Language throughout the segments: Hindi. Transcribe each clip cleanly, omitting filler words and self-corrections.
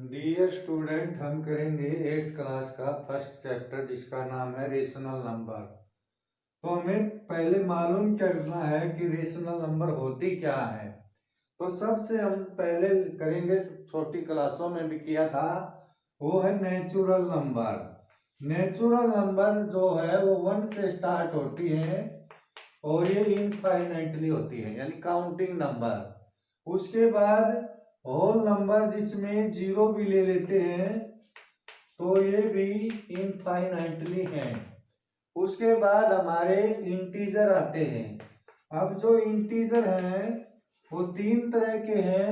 डियर स्टूडेंट, हम करेंगे 8th क्लास का फर्स्ट चैप्टर जिसका नाम है रेशनल नंबर। तो हमें पहले मालूम करना है कि रेशनल नंबर होती क्या है। तो सबसे हम पहले करेंगे, छोटी क्लासों में भी किया था, वो है नेचुरल नंबर। नेचुरल नंबर जो है वो 1 से स्टार्ट होती है और ये इनफाइनाइटली होती है, यानी काउंटिंग नंबर। उसके बाद होल नंबर जिसमें जीरो भी ले लेते हैं तो ये भी इनफाइनाइटली हैं। उसके बाद हमारे इंटीजर आते हैं। अब जो इंटीजर हैं वो 3 तरह के हैं।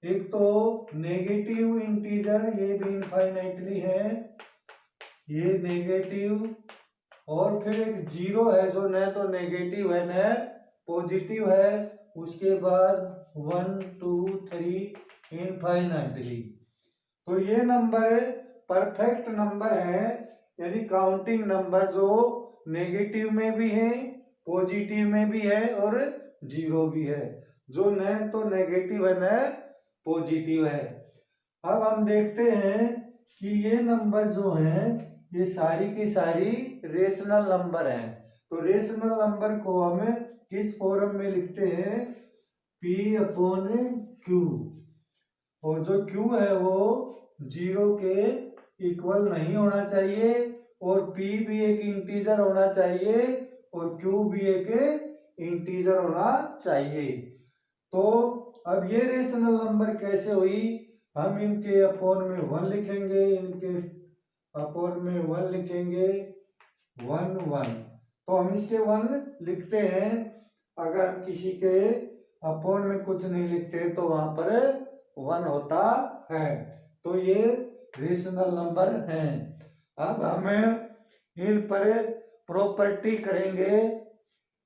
एक तो नेगेटिव इंटीजर, ये भी इनफाइनाइटली है, ये नेगेटिव। और फिर एक जीरो है जो न तो नेगेटिव है न पॉजिटिव है। उसके बाद 1 2 3 इनफाइनाइटली। तो ये नंबर परफेक्ट नंबर है, यानी काउंटिंग नंबर जो नेगेटिव में भी है, पॉजिटिव में भी है और जीरो भी है, जो न तो नेगेटिव है न पॉजिटिव है। अब हम देखते हैं कि ये नंबर जो हैं ये सारी की सारी रेशनल नंबर हैं। तो रेशनल नंबर को हम किस फॉर्म में लिखते हैं? P upon Q। और जो Q है वो जीरो के इक्वल नहीं होना चाहिए और P भी एक इंटीजर होना चाहिए और Q भी एक इंटीजर होना चाहिए। तो अब ये रेशनल नंबर कैसे हुई? हम इनके अपॉन में 1 लिखेंगे, इनके अपॉन में 1 लिखेंगे, 1 1। तो हम इसके 1 लिखते हैं। अगर हम किसी के अपॉन में कुछ नहीं लिखते तो वहां पर 1 होता है। तो ये रेशनल नंबर हैं। अब हमें इन पर प्रॉपर्टी करेंगे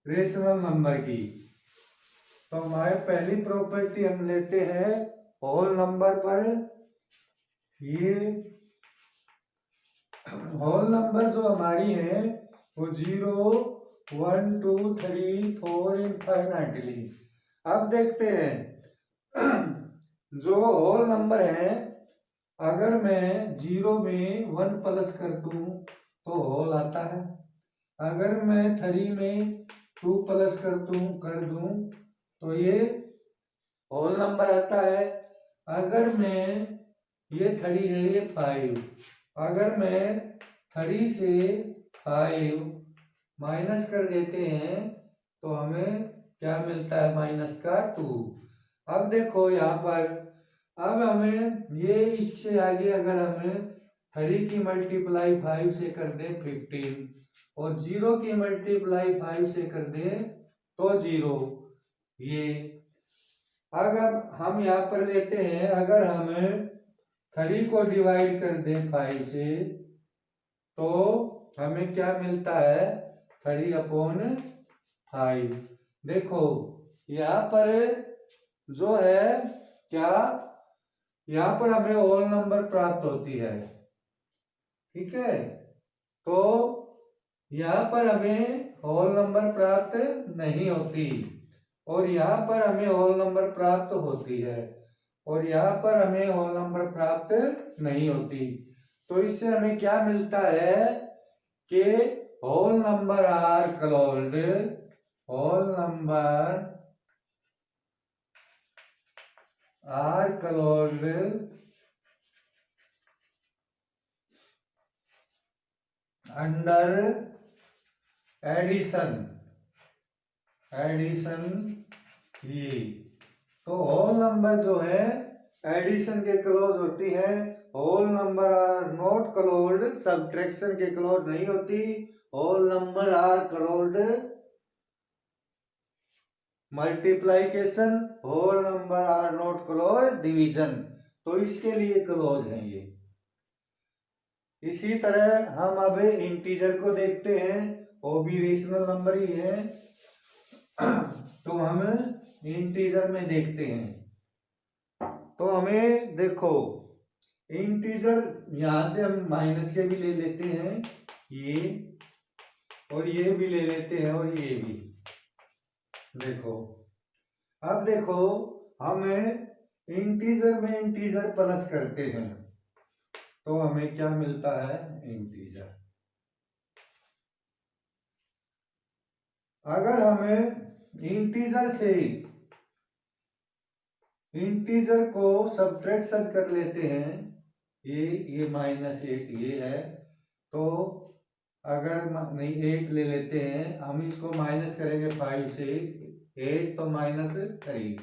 रेशनल नंबर की। तो हमारे पहली प्रॉपर्टी हम लेते हैं होल नंबर पर। ये होल नंबर जो हमारी है वो 0 1 2 3 4 इनफाइनाइटली। अब देखते हैं जो होल नंबर है, अगर मैं 0 में 1 प्लस कर दूं तो होल आता है। अगर मैं 3 में 2 प्लस कर दूं तो ये होल नंबर आता है। अगर मैं ये 3 है, ये 5, अगर मैं 3 से 5 माइनस कर देते हैं तो हमें क्या मिलता है? माइनस का 2। अब देखो यहाँ पर, अब हमें ये इससे आगे अगर हमें 3 की मल्टीप्लाई 5 से कर दे 15 और 0 की मल्टीप्लाई 5 से कर दे तो 0। ये अगर हम यहाँ पर लेते हैं, अगर हम 3 को डिवाइड कर दें 5 से तो हमें क्या मिलता है? 3 अपॉन 5। देखो यहाँ पर जो है क्या, यहाँ पर हमें होल नंबर प्राप्त होती है, ठीक है। तो यहाँ पर हमें होल नंबर प्राप्त नहीं होती और यहाँ पर हमें होल नंबर प्राप्त होती है और यहाँ पर हमें होल नंबर प्राप्त नहीं होती। तो इससे हमें क्या मिलता है कि whole number are closed, whole number are closed under addition. ये तो होल नंबर जो है एडिशन के क्लोज होती है। Whole number are not closed subtraction के क्लोज नहीं होती। Whole number are closed multiplication, whole number are not closed division. तो इसके लिए क्लोज है ये। इसी तरह हम अब इंटीजर को देखते हैं, वो भी रेशनल नंबर ही है। तो हम इंटीजर में देखते हैं। तो हमें देखो इंटीजर यहां से हम माइनस के भी ले लेते हैं, ये और ये भी ले लेते हैं और ये भी। देखो अब देखो, हम इंटीजर में इंटीजर प्लस करते हैं तो हमें क्या मिलता है, इंटीजर। अगर हमें इंटीजर को सब्ट्रैक्शन कर लेते हैं, ये -8 ये है, तो अगर नहीं 8 ले लेते हैं हम, इसको माइनस करेंगे 5 से 8 तो -3,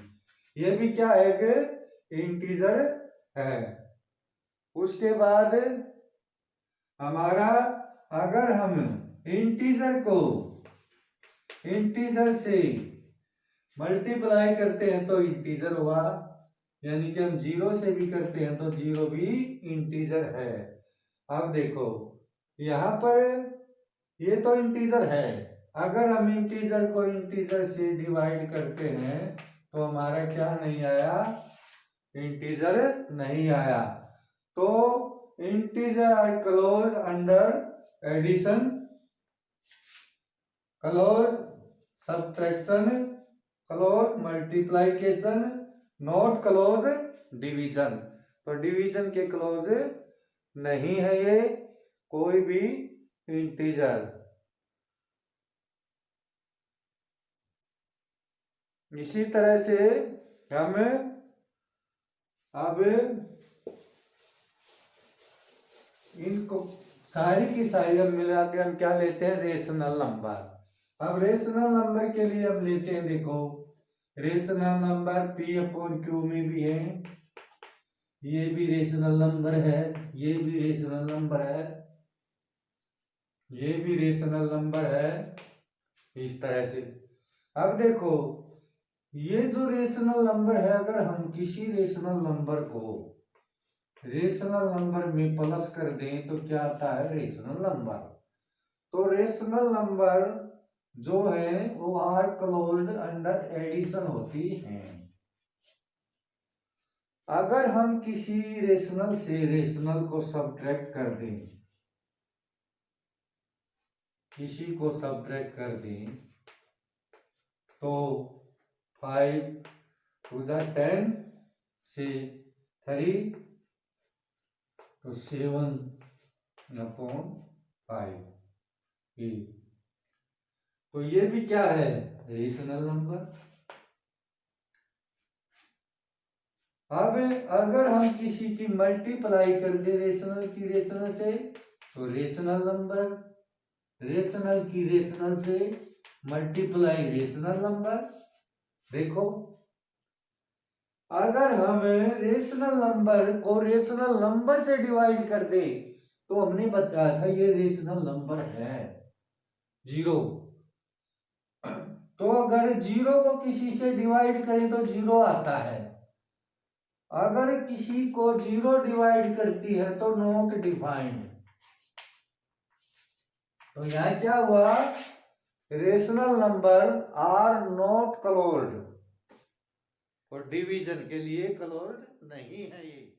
ये भी क्या है कि इंटीजर है। उसके बाद हमारा, अगर हम इंटीजर से मल्टीप्लाई करते हैं तो इंटीजर हुआ, यानी कि हम 0 से भी करते हैं तो 0 भी इंटीजर है। अब देखो यहाँ पर ये तो इंटीजर है, अगर हम इंटीजर को इंटीजर से डिवाइड करते हैं तो हमारा क्या नहीं आया, इंटीजर नहीं आया। तो integer are close under addition, close subtraction, close multiplication, not close division. तो डिवीजन के क्लोज नहीं है ये कोई भी इंटीजर। इसी तरह से हम अब इनको सारी की सारी हम मिला के हम क्या लेते हैं, रेशनल नंबर। अब रेशनल नंबर के लिए हम लेते हैं, देखो रेशनल नंबर P/Q में भी है, ये भी रेशनल नंबर है, ये भी रेशनल नंबर है, ये भी रेशनल नंबर है, इस तरह से। अब देखो ये जो रेशनल नंबर है, अगर हम किसी रेशनल नंबर को रेशनल नंबर में प्लस कर दें तो क्या आता है, रेशनल नंबर। तो रेशनल नंबर जो है वो आर क्लोज्ड अंडर एडिशन होती हैं। अगर हम किसी रेशनल से रेशनल को सब्ट्रैक्ट कर दें, किसी को सब्ट्रैक्ट कर दें तो 5 टू 10 से 3 तो 7/5 ये, तो ये भी क्या है, रेशनल नंबर। अब अगर हम किसी की मल्टीप्लाई कर दे रेशनल की रेशनल से तो रेशनल नंबर, रेशनल की रेशनल से मल्टीप्लाई रेशनल नंबर। देखो अगर हम रेशनल नंबर को रेशनल नंबर से डिवाइड कर दे तो हमने बताया था ये रेशनल नंबर है 0। तो अगर 0 को किसी से डिवाइड करें तो 0 आता है, अगर किसी को 0 डिवाइड करती है तो नॉट डिफाइंड। तो यहां क्या हुआ, rational number are not closed, और डिवीजन के लिए क्लोज्ड नहीं है ये।